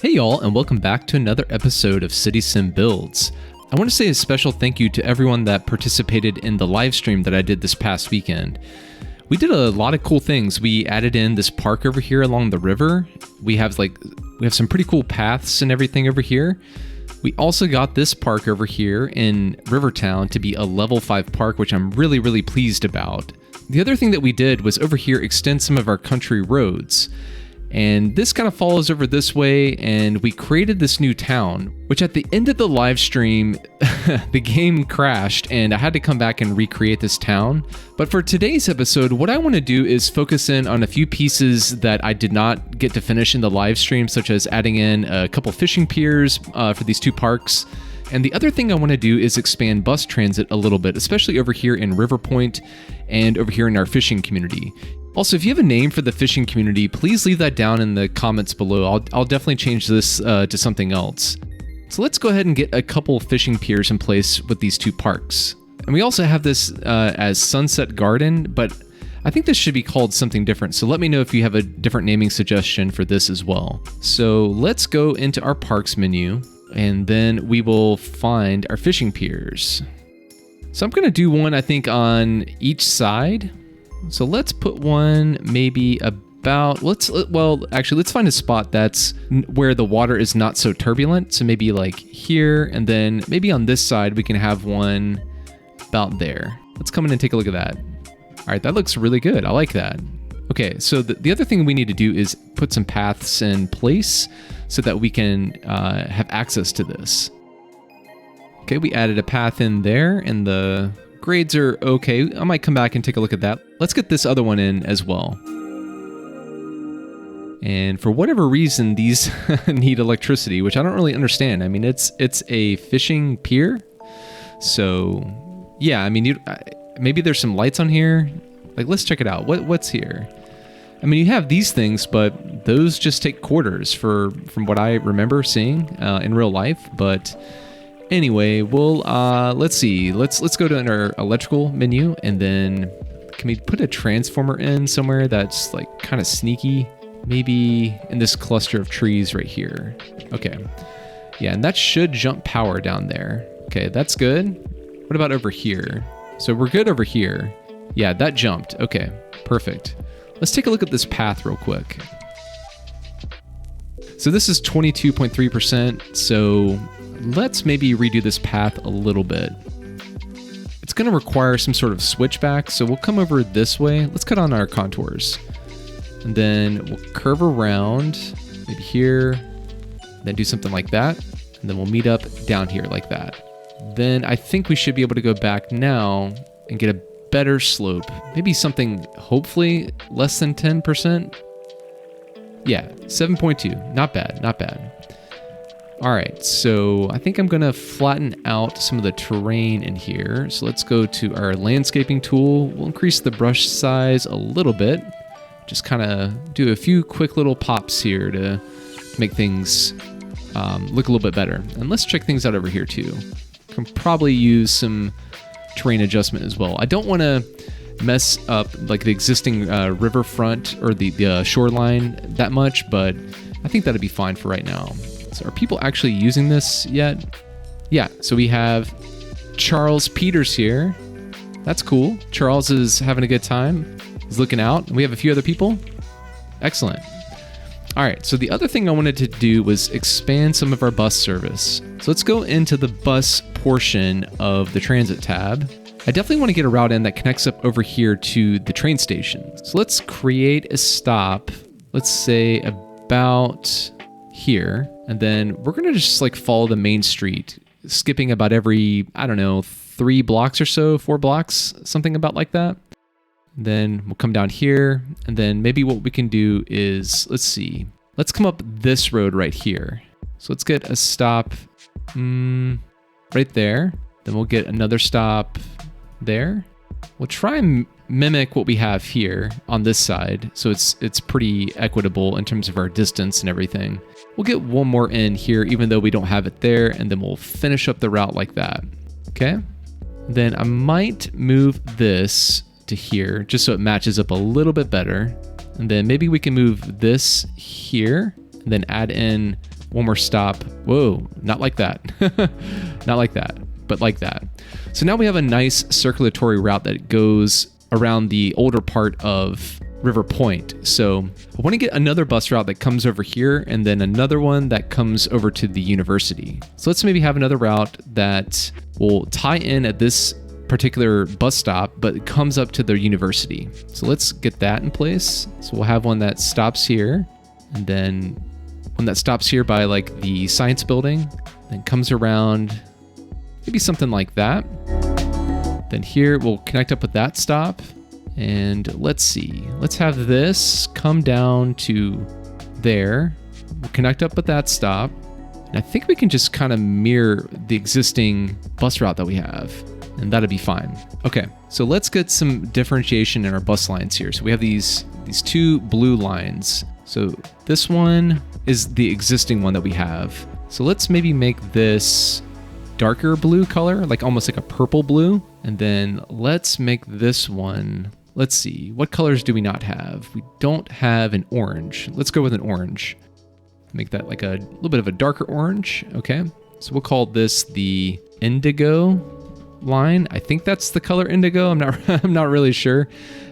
Hey y'all, and welcome back to another episode of City Sim Builds. I want to say a special thank you to everyone that participated in the live stream that I did this past weekend. We did a lot of cool things. We added in this park over here along the river. We have some pretty cool paths and everything over here. We also got this park over here in Rivertown to be a level 5 park, which I'm really, really pleased about. The other thing that we did was over here extend some of our country roads. And this kind of follows over this way, and we created this new town, which at the end of the live stream, the game crashed, and I had to come back and recreate this town. But for today's episode, what I want to do is focus in on a few pieces that I did not get to finish in the live stream, such as adding in a couple fishing piers for these two parks. And the other thing I want to do is expand bus transit a little bit, especially over here in River Pointe and over here in our fishing community. Also, if you have a name for the fishing community, please leave that down in the comments below. I'll definitely change this to something else. So let's go ahead and get a couple fishing piers in place with these two parks. And we also have this as Sunset Garden, but I think this should be called something different. So let me know if you have a different naming suggestion for this as well. So let's go into our parks menu, and then we will find our fishing piers. So I'm going to do one, I think, on each side. So let's put one maybe about, let's find a spot that's where the water is not so turbulent. So maybe like here, and then maybe on this side, we can have one about there. Let's come in and take a look at that. All right, that looks really good. I like that. Okay, so the other thing we need to do is put some paths in place so that we can have access to this. Okay, we added a path in there, and the grades are okay. I might come back and take a look at that. Let's get this other one in as well. And for whatever reason, these need electricity, which I don't really understand. I mean, it's a fishing pier. So yeah, I mean, maybe there's some lights on here. Like, let's check it out. What's here? I mean, you have these things, but those just take quarters from what I remember seeing in real life. But anyway, we'll let's see. Let's go to our electrical menu, and then can we put a transformer in somewhere that's like kind of sneaky? Maybe in this cluster of trees right here. Okay. Yeah, and that should jump power down there. Okay, that's good. What about over here? So we're good over here. Yeah, that jumped. Okay, perfect. Let's take a look at this path real quick. So this is 22.3%. So let's maybe redo this path a little bit. It's going to require some sort of switchback, so we'll come over this way. Let's cut on our contours. And then we'll curve around, maybe here, then do something like that. And then we'll meet up down here like that. Then I think we should be able to go back now and get a better slope. Maybe something, hopefully, less than 10%. Yeah, 7.2. Not bad, not bad. All right, so I think I'm gonna flatten out some of the terrain in here. So let's go to our landscaping tool. We'll increase the brush size a little bit. Just kind of do a few quick little pops here to make things look a little bit better. And let's check things out over here too. Can probably use some terrain adjustment as well. I don't want to mess up like the existing riverfront or the shoreline that much, but I think that'd be fine for right now. So are people actually using this yet? Yeah, so we have Charles Peters here. That's cool. Charles is having a good time. He's looking out. We have a few other people. Excellent. All right, so the other thing I wanted to do was expand some of our bus service. So let's go into the bus portion of the transit tab. I definitely want to get a route in that connects up over here to the train station. So let's create a stop, let's say about here, and then we're gonna just like follow the main street, skipping about every, I don't know, 3 blocks or so, 4 blocks, something about like that. Then we'll come down here, and then maybe what we can do is, let's see, let's come up this road right here. So let's get a stop right there. Then we'll get another stop there. We'll try and mimic what we have here on this side, so it's pretty equitable in terms of our distance and everything. we'll get one more in here, even though we don't have it there, and then we'll finish up the route like that. Okay. Then I might move this to here just so it matches up a little bit better. And then maybe we can move this here and then add in one more stop. Whoa, not like that. Not like that, but like that. So now we have a nice circulatory route that goes around the older part of River Pointe. So I want to get another bus route that comes over here and then another one that comes over to the university. So let's maybe have another route that will tie in at this particular bus stop, but it comes up to the university. So let's get that in place. So we'll have one that stops here and then one that stops here by like the science building, then comes around, maybe something like that. Then here we'll connect up with that stop. And let's see, let's have this come down to there. We'll connect up with that stop. And I think we can just kind of mirror the existing bus route that we have, and that'll be fine. Okay, so let's get some differentiation in our bus lines here. So we have these two blue lines. So this one is the existing one that we have. So let's maybe make this darker blue color, like almost like a purple blue. And then let's make this one, let's see, what colors do we not have? We don't have an orange. Let's go with an orange. Make that like a little bit of a darker orange. Okay, so we'll call this the indigo line. I think that's the color indigo. I'm not really sure.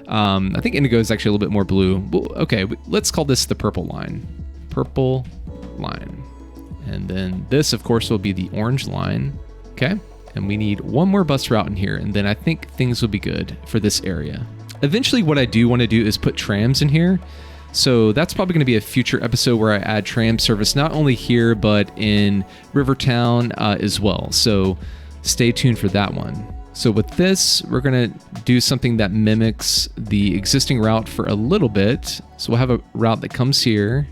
I think indigo is actually a little bit more blue. Well, okay, let's call this the purple line. Purple line. And then this, of course, will be the orange line. Okay, and we need one more bus route in here, and then I think things will be good for this area. Eventually, what I do want to do is put trams in here. So that's probably going to be a future episode where I add tram service, not only here, but in Rivertown as well. So stay tuned for that one. So with this, we're going to do something that mimics the existing route for a little bit. So we'll have a route that comes here.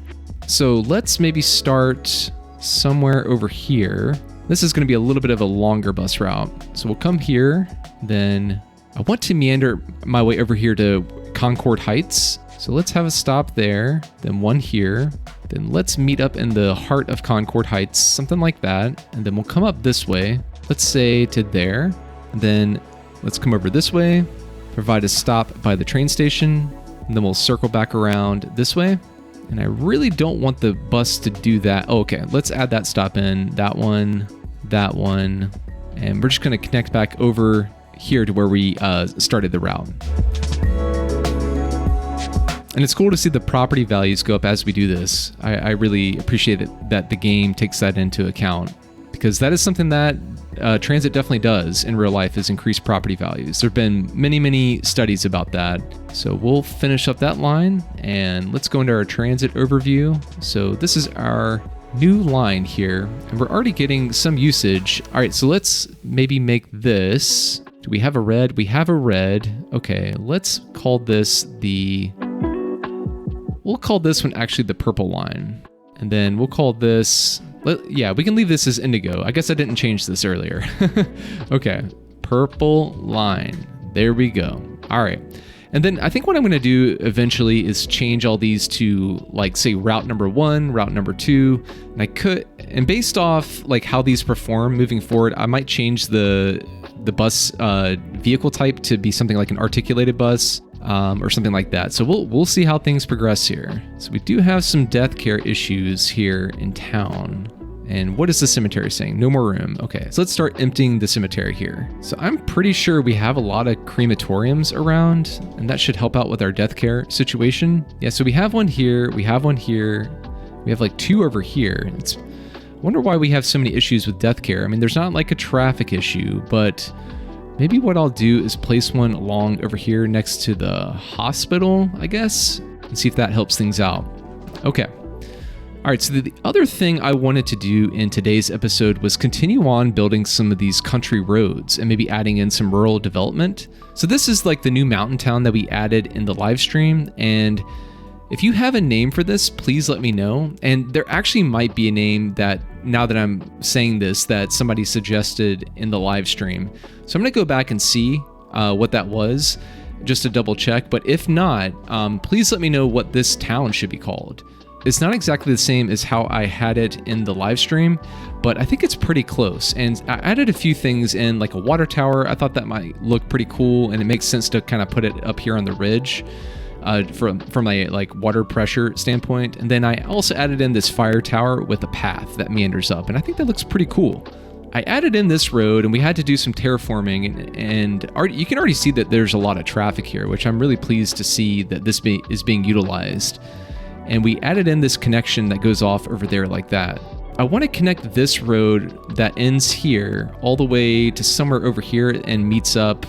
So let's maybe start somewhere over here. This is going to be a little bit of a longer bus route. So we'll come here, then I want to meander my way over here to Concord Heights. So let's have a stop there, then one here. Then let's meet up in the heart of Concord Heights, something like that. And then we'll come up this way, let's say to there. And then let's come over this way, provide a stop by the train station, and then we'll circle back around this way. And I really don't want the bus to do that. Oh, okay, let's add that stop in, that one, and we're just gonna connect back over here to where we started the route. And it's cool to see the property values go up as we do this. I really appreciate it that the game takes that into account, because that is something that transit definitely does in real life, is increase property values. There have been many studies about that. So we'll finish up that line and let's go into our transit overview. So this is our new line here, and we're already getting some usage. All right, so let's maybe make this, do we have a red? We have a red. Okay, let's call this we'll call this one actually the purple line. And then we'll call this, yeah, we can leave this as indigo. I guess I didn't change this earlier. Okay, purple line. There we go. All right. And then I think what I'm going to do eventually is change all these to, like, say route number 1, route number 2. And based off like how these perform moving forward, I might change the bus vehicle type to be something like an articulated bus. Or something like that. So we'll see how things progress here. So we do have some death care issues here in town. And what is the cemetery saying? No more room. Okay, so let's start emptying the cemetery here. So I'm pretty sure we have a lot of crematoriums around, and that should help out with our death care situation. Yeah, so we have one here, we have one here, we have like 2 over here. I wonder why we have so many issues with death care. I mean, there's not like a traffic issue, but maybe what I'll do is place one along over here next to the hospital, I guess, and see if that helps things out. Okay. All right, so the other thing I wanted to do in today's episode was continue on building some of these country roads and maybe adding in some rural development. So this is like the new mountain town that we added in the live stream, and if you have a name for this, please let me know. And there actually might be a name that, now that I'm saying this, that somebody suggested in the live stream. So I'm gonna go back and see what that was, just to double check. But if not, please let me know what this town should be called. It's not exactly the same as how I had it in the live stream, but I think it's pretty close. And I added a few things in, like a water tower. I thought that might look pretty cool, and it makes sense to kind of put it up here on the ridge from a like water pressure standpoint. And then I also added in this fire tower with a path that meanders up, and I think that looks pretty cool. I added in this road, and we had to do some terraforming, and you can already see that there's a lot of traffic here, which I'm really pleased to see that this is being utilized. And we added in this connection that goes off over there like that. I want to connect this road that ends here all the way to somewhere over here and meets up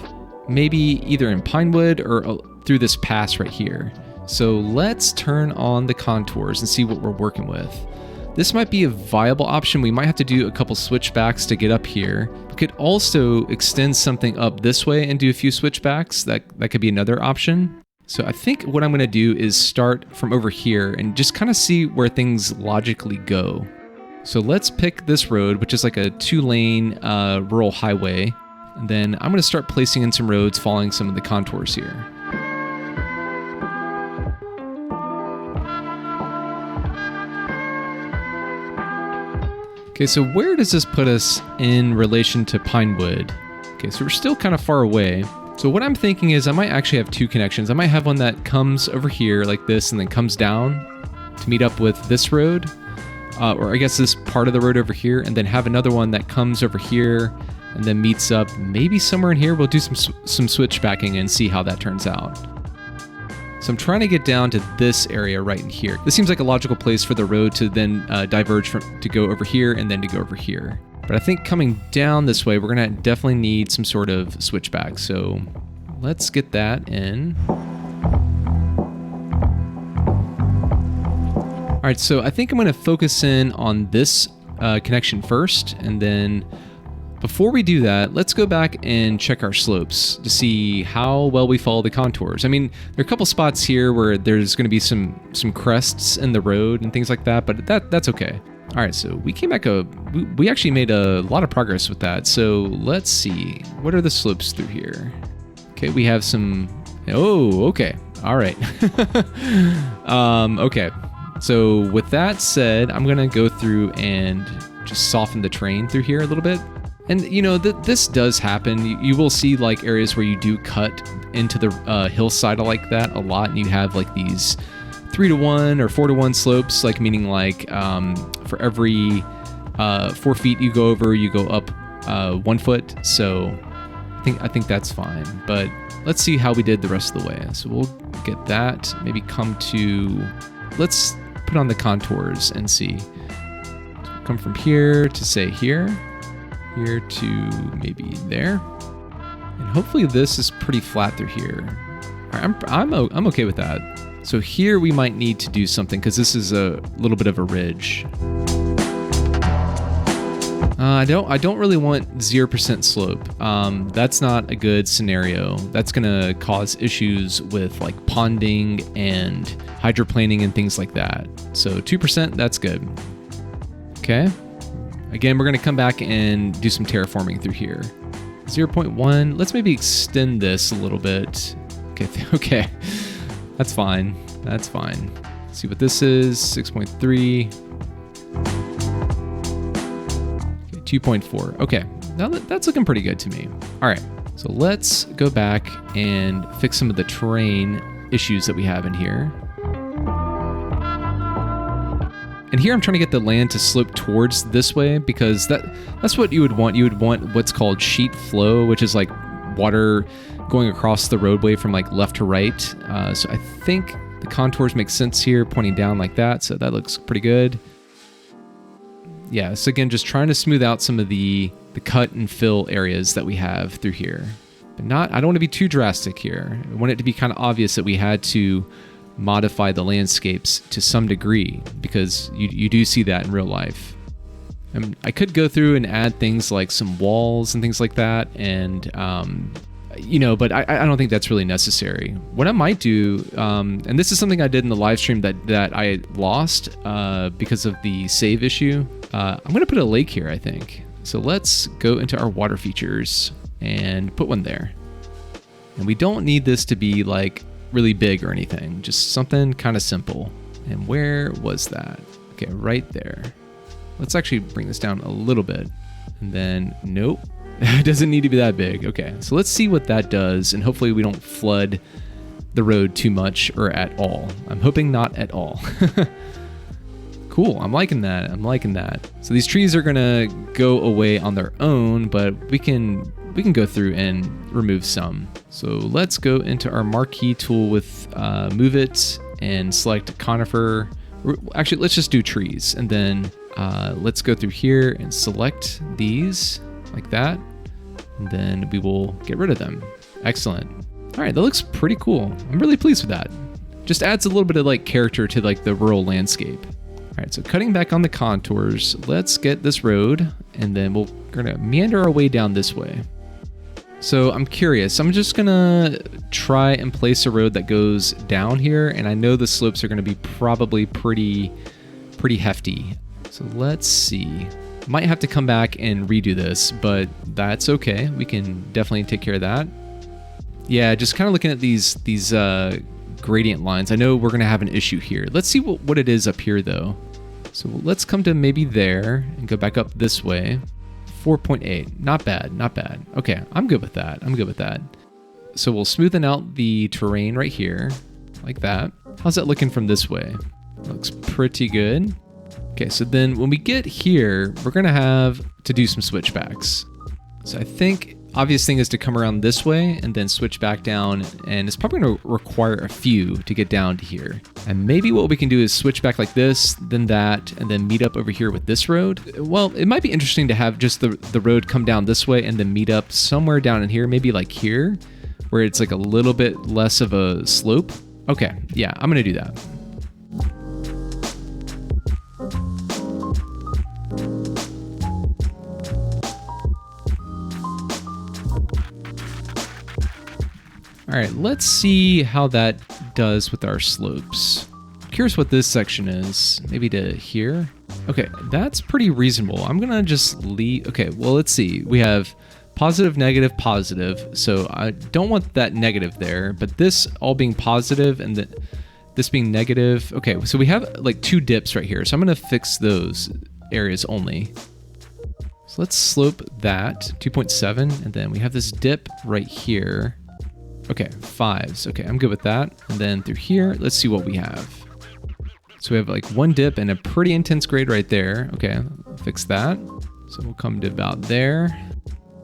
maybe either in Pinewood or through this pass right here. So let's turn on the contours and see what we're working with. This might be a viable option. We might have to do a couple switchbacks to get up here. We could also extend something up this way and do a few switchbacks. That could be another option. So I think what I'm going to do is start from over here and just kind of see where things logically go. So let's pick this road, which is like a 2-lane rural highway. And then I'm going to start placing in some roads following some of the contours here. Okay, so where does this put us in relation to Pinewood? Okay, so we're still kind of far away. So what I'm thinking is I might actually have two connections. I might have one that comes over here like this and then comes down to meet up with this road, or I guess this part of the road over here, and then have another one that comes over here and then meets up maybe somewhere in here. We'll do some switchbacking and see how that turns out. So I'm trying to get down to this area right in here. This seems like a logical place for the road to then diverge to go over here and then to go over here. But I think coming down this way, we're gonna definitely need some sort of switchback. So let's get that in. All right, so I think I'm gonna focus in on this connection first, and then before we do that, let's go back and check our slopes to see how well we follow the contours. I mean, there are a couple spots here where there's gonna be some crests in the road and things like that, but that's okay. All right, so we came back we actually made a lot of progress with that. So let's see, what are the slopes through here? Okay, we have some, oh, okay, all right. Okay, so with that said, I'm gonna go through and just soften the terrain through here a little bit. And you know, this does happen. You will see like areas where you do cut into the hillside like that a lot, and you have like these 3-to-1 or 4-to-1 slopes, like meaning like for every 4 feet you go over, you go up 1 foot. So I think that's fine. But let's see how we did the rest of the way. So we'll get that. Maybe come to, let's put on the contours and see. So come from here to say here to maybe there, and hopefully this is pretty flat through here. All right, I'm okay with that. So here we might need to do something because this is a little bit of a ridge. I don't really want 0% slope. That's not a good scenario. That's gonna cause issues with like ponding and hydroplaning and things like that. So 2%, that's good. Okay. Again, we're gonna come back and do some terraforming through here. 0.1, let's maybe extend this a little bit. Okay. That's fine. Let's see what this is. 6.3. Okay, 2.4. Okay, now that's looking pretty good to me. All right, so let's go back and fix some of the terrain issues that we have in here. And here I'm trying to get the land to slope towards this way because that's what you would want. You would want what's called sheet flow, which is like water going across the roadway from like left to right. So I think the contours make sense here, pointing down like that. So that looks pretty good. Yeah, so again, just trying to smooth out some of the cut and fill areas that we have through here. But I don't want to be too drastic here. I want it to be kind of obvious that we had to modify the landscapes to some degree because you do see that in real life. I could go through and add things like some walls and things like that, and but I don't think that's really necessary. What I might do, and this is something I did in the live stream that I lost because of the save issue. I'm gonna put a lake here, I think. So let's go into our water features and put one there. And we don't need this to be like really big or anything, just something kind of simple. And where was that? Okay, right there. Let's actually bring this down a little bit. And then, nope. It doesn't need to be that big. Okay, so let's see what that does, and hopefully we don't flood the road too much or at all. I'm hoping not at all. Cool, I'm liking that. I'm liking that. So these trees are gonna go away on their own, but we can go through and remove some. So let's go into our marquee tool with move it and select conifer. Actually, let's just do trees, and then let's go through here and select these like that, and then we will get rid of them. Excellent. All right, that looks pretty cool. I'm really pleased with that. Just adds a little bit of like character to like the rural landscape. All right, so cutting back on the contours, let's get this road, and then we're gonna meander our way down this way. So I'm curious, I'm just gonna try and place a road that goes down here, and I know the slopes are gonna be probably pretty hefty. So let's see. Might have to come back and redo this, but that's okay. We can definitely take care of that. Yeah, just kind of looking at these gradient lines. I know we're gonna have an issue here. Let's see what it is up here though. So let's come to maybe there and go back up this way. 4.8, not bad, not bad. Okay, I'm good with that. I'm good with that. So we'll smoothen out the terrain right here, like that. How's that looking from this way? Looks pretty good. Okay, so then when we get here, we're gonna have to do some switchbacks. So I think obvious thing is to come around this way and then switch back down, and it's probably gonna require a few to get down to here. And maybe what we can do is switch back like this, then that, and then meet up over here with this road. Well, it might be interesting to have just the road come down this way and then meet up somewhere down in here, maybe like here, where it's like a little bit less of a slope. Okay, yeah, I'm gonna do that. All right, let's see how that does with our slopes. I'm curious what this section is, maybe to here. Okay, that's pretty reasonable. I'm gonna just leave. Okay, well, let's see. We have positive, negative, positive. So I don't want that negative there, but this all being positive and this being negative. Okay, so we have like two dips right here. So I'm gonna fix those areas only. So let's slope that 2.7, and then we have this dip right here. Okay, 5s. Okay, I'm good with that. And then through here, let's see what we have. So we have like one dip and a pretty intense grade right there. Okay, fix that. So we'll come to about there.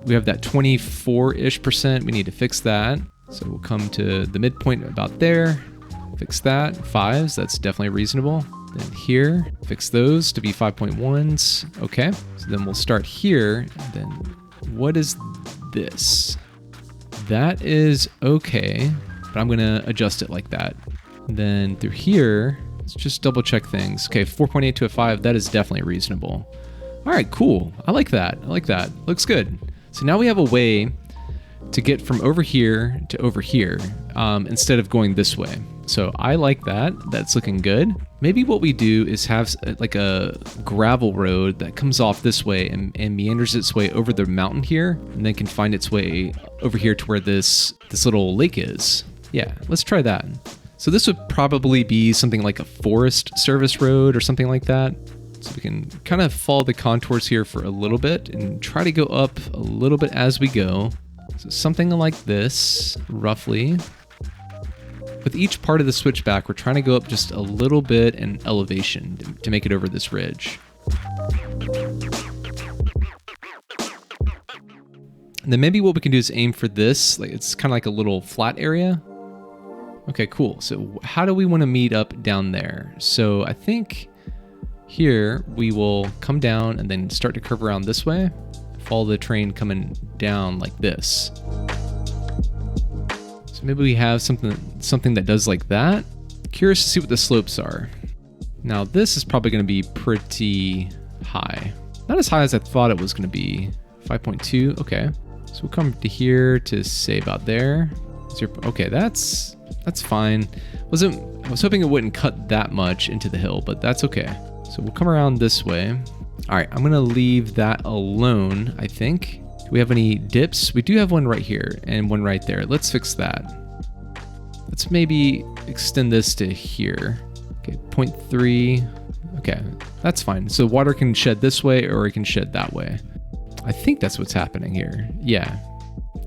We have that 24-ish%. We need to fix that. So we'll come to the midpoint about there. Fix that. 5s, that's definitely reasonable. Then here, fix those to be 5.1s. Okay, so then we'll start here. And then what is this? That is okay, but I'm gonna adjust it like that. And then through here, let's just double check things. Okay, 4.8 to a 5, that is definitely reasonable. All right, cool. I like that. I like that. Looks good. So now we have a way to get from over here to over here instead of going this way. So I like that. That's looking good. Maybe what we do is have like a gravel road that comes off this way and meanders its way over the mountain here, and then can find its way over here to where this little lake is. Yeah, let's try that. So this would probably be something like a Forest Service road or something like that. So we can kind of follow the contours here for a little bit and try to go up a little bit as we go. So something like this, roughly. With each part of the switchback, we're trying to go up just a little bit in elevation to make it over this ridge. And then maybe what we can do is aim for this, like it's kind of like a little flat area. Okay, cool. So how do we want to meet up down there? So I think here we will come down and then start to curve around this way. Follow the train coming down like this. So maybe we have something that does like that. Curious to see what the slopes are. Now this is probably going to be pretty high. Not as high as I thought it was going to be. 5.2, okay. So we'll come to here to say about there. Okay, that's fine. I was hoping it wouldn't cut that much into the hill, but that's okay. So we'll come around this way. All right, I'm gonna leave that alone, I think. Do we have any dips? We do have one right here and one right there. Let's fix that. Let's maybe extend this to here. Okay, 0.3. Okay, that's fine. So water can shed this way or it can shed that way. I think that's what's happening here. Yeah.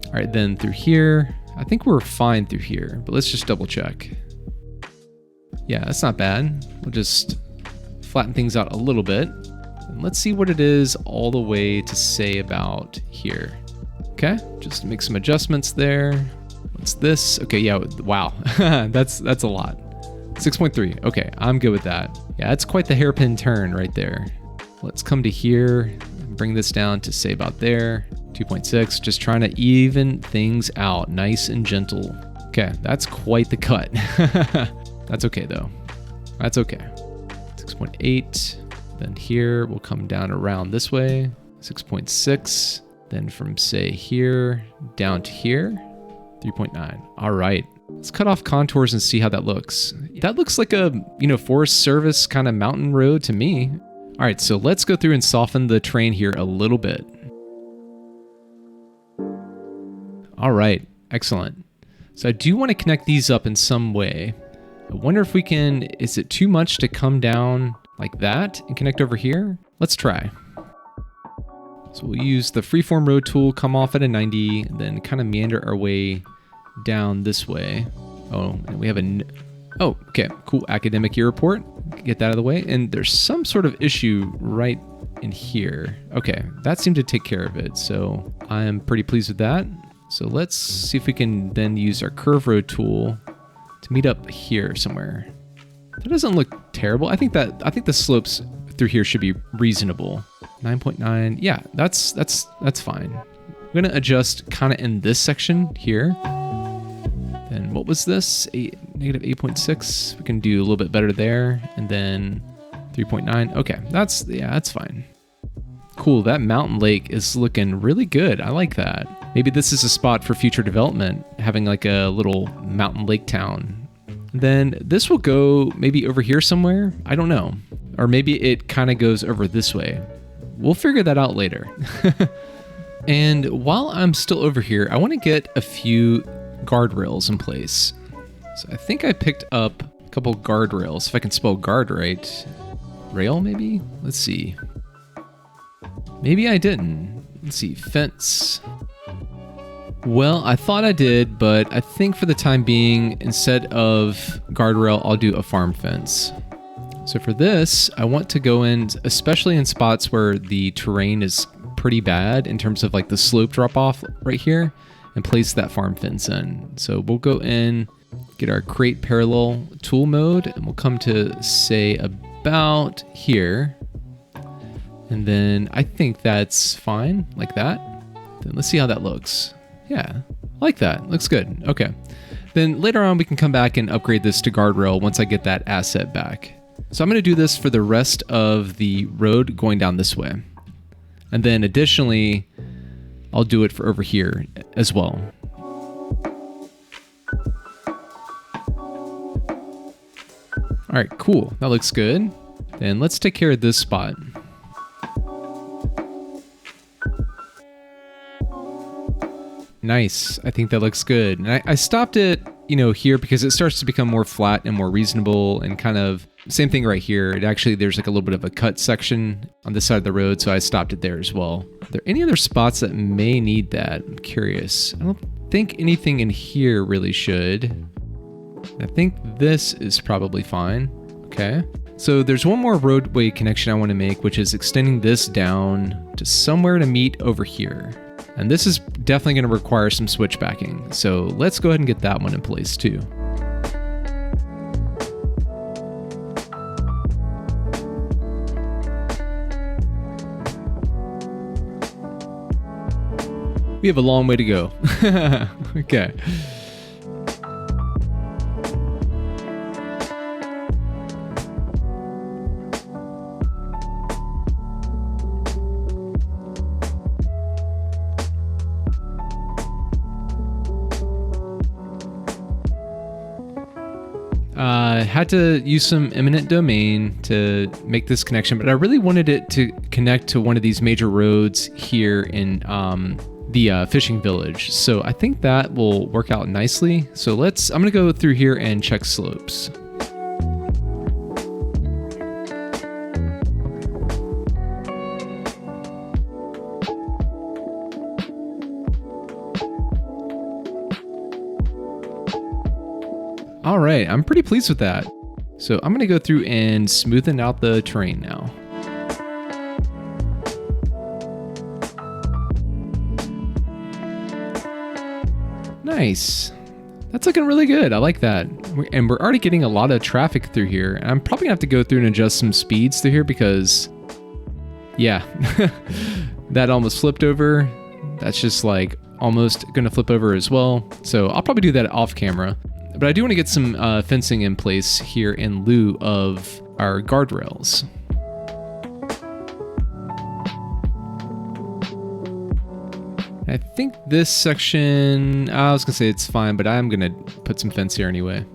All right, then through here, I think we're fine through here, but let's just double check. Yeah, that's not bad. We'll just flatten things out a little bit. And let's see what it is all the way to say about here. Okay, just make some adjustments there. What's this? Okay, yeah, wow, that's a lot. 6.3, okay, I'm good with that. Yeah, that's quite the hairpin turn right there. Let's come to here, bring this down to say about there. 2.6, just trying to even things out, nice and gentle. Okay, that's quite the cut. That's okay though, that's okay. 6.8, then here we'll come down around this way. 6.6, then from say here down to here. 3.9. All right, let's cut off contours and see how that looks. That looks like a, Forest Service kind of mountain road to me. All right, so let's go through and soften the terrain here a little bit. All right, excellent. So I do want to connect these up in some way. I wonder if we can, is it too much to come down like that and connect over here? Let's try. So we'll use the freeform road tool, come off at a 90, and then kind of meander our way down this way. Oh, and we have oh, okay, cool academic year report. Get that out of the way. And there's some sort of issue right in here. Okay, that seemed to take care of it. So I am pretty pleased with that. So let's see if we can then use our curve road tool to meet up here somewhere. That doesn't look terrible. I think the slopes through here should be reasonable. 9.9. Yeah, that's fine. I'm gonna adjust kind of in this section here. Then what was this? Negative 8.6. We can do a little bit better there. And then 3.9. Okay, that's fine. Cool, that mountain lake is looking really good. I like that. Maybe this is a spot for future development, having like a little mountain lake town. Then this will go maybe over here somewhere. I don't know. Or maybe it kind of goes over this way. We'll figure that out later. And while I'm still over here, I want to get a few guardrails in place. So I think I picked up a couple guardrails, if I can spell guard right. Rail, maybe? Let's see. Maybe I didn't. Let's see, fence. Well, I thought I did, but I think for the time being, instead of guardrail, I'll do a farm fence. So for this, I want to go in, especially in spots where the terrain is pretty bad in terms of like the slope drop off right here, and place that farm fence in. So we'll go in, get our create parallel tool mode, and we'll come to say about here. And then I think that's fine, like that. Then let's see how that looks. Yeah, I like that, looks good, okay. Then later on we can come back and upgrade this to guardrail once I get that asset back. So I'm gonna do this for the rest of the road going down this way. And then additionally, I'll do it for over here as well. All right, cool, that looks good. Then let's take care of this spot. Nice, I think that looks good. And I stopped it, here because it starts to become more flat and more reasonable, and kind of same thing right here. It actually, there's like a little bit of a cut section on this side of the road, so I stopped it there as well. Are there any other spots that may need that? I'm curious. I don't think anything in here really should. I think this is probably fine. Okay. So there's one more roadway connection I want to make, which is extending this down to somewhere to meet over here. And this is definitely going to require some switchbacking. So let's go ahead and get that one in place too. We have a long way to go. Okay. Had to use some eminent domain to make this connection, but I really wanted it to connect to one of these major roads here in the fishing village. So I think that will work out nicely. So I'm gonna go through here and check slopes. All right, I'm pretty pleased with that. So I'm gonna go through and smoothen out the terrain now. Nice. That's looking really good. I like that. And we're already getting a lot of traffic through here. And I'm probably gonna have to go through and adjust some speeds through here because, yeah, that almost flipped over. That's just like almost gonna flip over as well. So I'll probably do that off camera. But I do want to get some fencing in place here in lieu of our guardrails. I think this section, I was gonna say it's fine, but I'm gonna put some fence here anyway.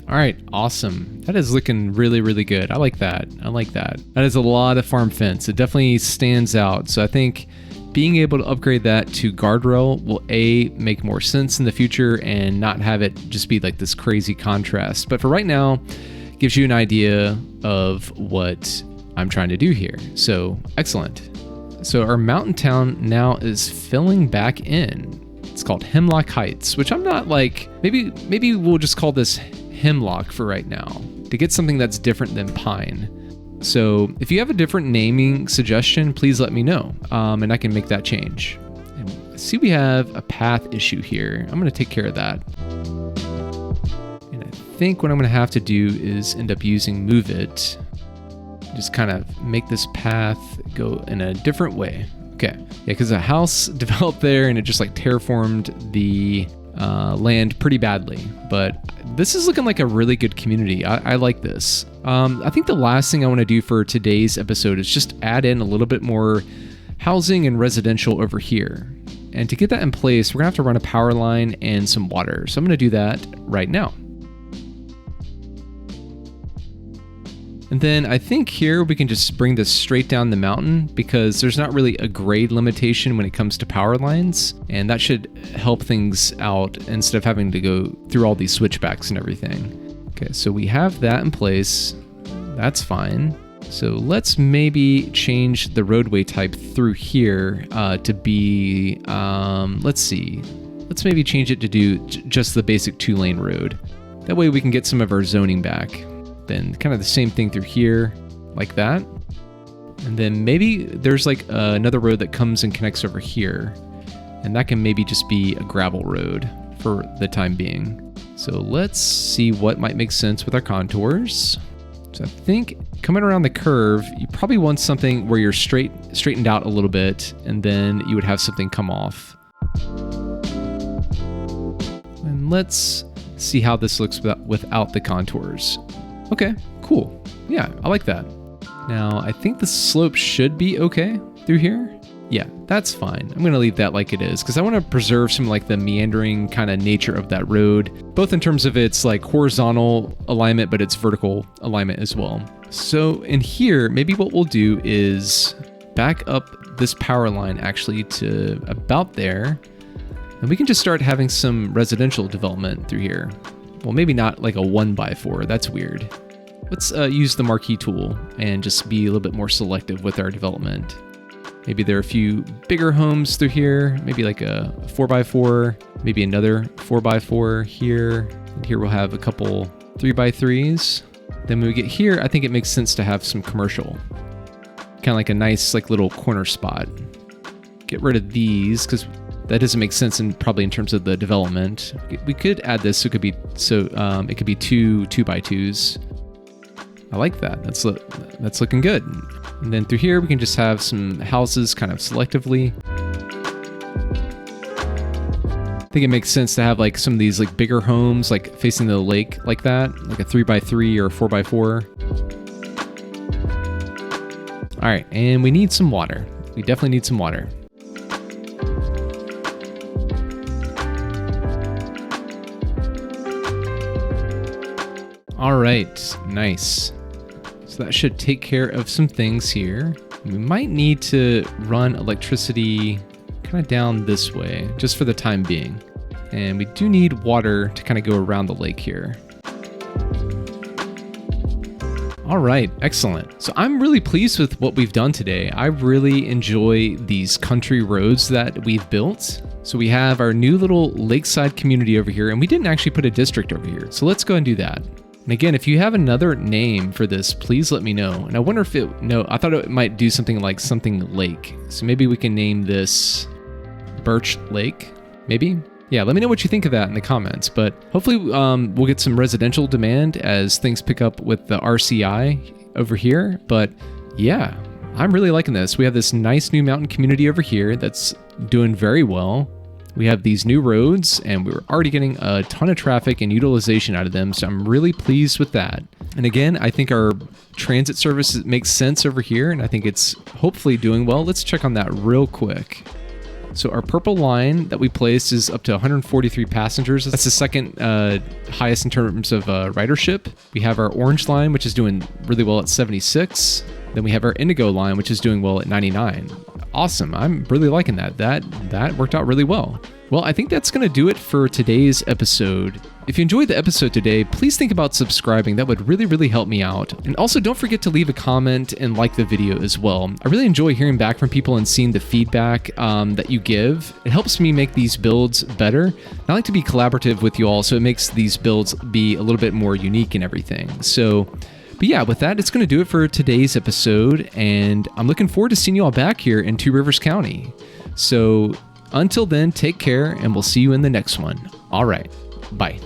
All right, awesome. That is looking really, really good. I like that. I like that. That is a lot of farm fence. It definitely stands out. So I think being able to upgrade that to guardrail will make more sense in the future and not have it just be like this crazy contrast. But for right now, it gives you an idea of what I'm trying to do here. So excellent. So our mountain town now is filling back in. It's called Hemlock Heights, which I'm not like, maybe we'll just call this Hemlock for right now to get something that's different than Pine. So if you have a different naming suggestion, please let me know, and I can make that change. And I see we have a path issue here. I'm going to take care of that. And I think what I'm going to have to do is end up using Move It. Just kind of make this path go in a different way. Okay. Yeah, because a house developed there and it just like terraformed the land pretty badly. But this is looking like a really good community. I like this. I think the last thing I want to do for today's episode is just add in a little bit more housing and residential over here. And to get that in place, we're gonna have to run a power line and some water. So I'm gonna do that right now. And then I think here we can just bring this straight down the mountain because there's not really a grade limitation when it comes to power lines. And that should help things out instead of having to go through all these switchbacks and everything. Okay, so we have that in place. That's fine. So let's maybe change the roadway type through here to be, let's see. Let's maybe change it to do just the basic 2-lane road. That way we can get some of our zoning back. Then kind of the same thing through here, like that. And then maybe there's like another road that comes and connects over here. And that can maybe just be a gravel road for the time being. So let's see what might make sense with our contours. So I think coming around the curve, you probably want something where you're straightened out a little bit, and then you would have something come off. And let's see how this looks without the contours. Okay, cool. Yeah, I like that. Now, I think the slope should be okay through here. Yeah, that's fine. I'm gonna leave that like it is because I want to preserve some like the meandering kind of nature of that road, both in terms of its like horizontal alignment, but its vertical alignment as well. So in here, maybe what we'll do is back up this power line actually to about there, and we can just start having some residential development through here. Well, maybe not like a 1x4, that's weird. Let's use the marquee tool and just be a little bit more selective with our development. Maybe there are a few bigger homes through here, maybe like a 4x4, maybe another 4x4 here. And here we'll have a couple 3x3s. Then when we get here, I think it makes sense to have some commercial. Kind of like a nice like little corner spot. Get rid of these because that doesn't make sense probably in terms of the development. We could add this so it could be it could be two 2x2s. I like that. That's looking good. And then through here we can just have some houses kind of selectively. I think it makes sense to have like some of these like bigger homes like facing the lake like that, like a 3x3 or a 4x4. All right, and we need some water. We definitely need some water. All right, nice. So that should take care of some things here. We might need to run electricity kind of down this way, just for the time being. And we do need water to kind of go around the lake here. All right, excellent. So I'm really pleased with what we've done today. I really enjoy these country roads that we've built. So we have our new little lakeside community over here, and we didn't actually put a district over here. So let's go and do that. And again, if you have another name for this, please let me know. And I wonder if I thought it might do something like something lake. So maybe we can name this Birch Lake, maybe? Yeah, let me know what you think of that in the comments. But hopefully we'll get some residential demand as things pick up with the RCI over here. But yeah, I'm really liking this. We have this nice new mountain community over here that's doing very well. We have these new roads, and we're already getting a ton of traffic and utilization out of them, so I'm really pleased with that. And again, I think our transit service makes sense over here, and I think it's hopefully doing well. Let's check on that real quick. So our purple line that we placed is up to 143 passengers. That's the second highest in terms of ridership. We have our orange line, which is doing really well at 76. Then we have our indigo line, which is doing well at 99. Awesome. I'm really liking that. That worked out really well. Well, I think that's going to do it for today's episode. If you enjoyed the episode today, please think about subscribing. That would really, really help me out. And also don't forget to leave a comment and like the video as well. I really enjoy hearing back from people and seeing the feedback that you give. It helps me make these builds better. And I like to be collaborative with you all, so it makes these builds be a little bit more unique and everything. But yeah, with that, it's going to do it for today's episode, and I'm looking forward to seeing you all back here in Two Rivers County. So until then, take care, and we'll see you in the next one. All right, bye.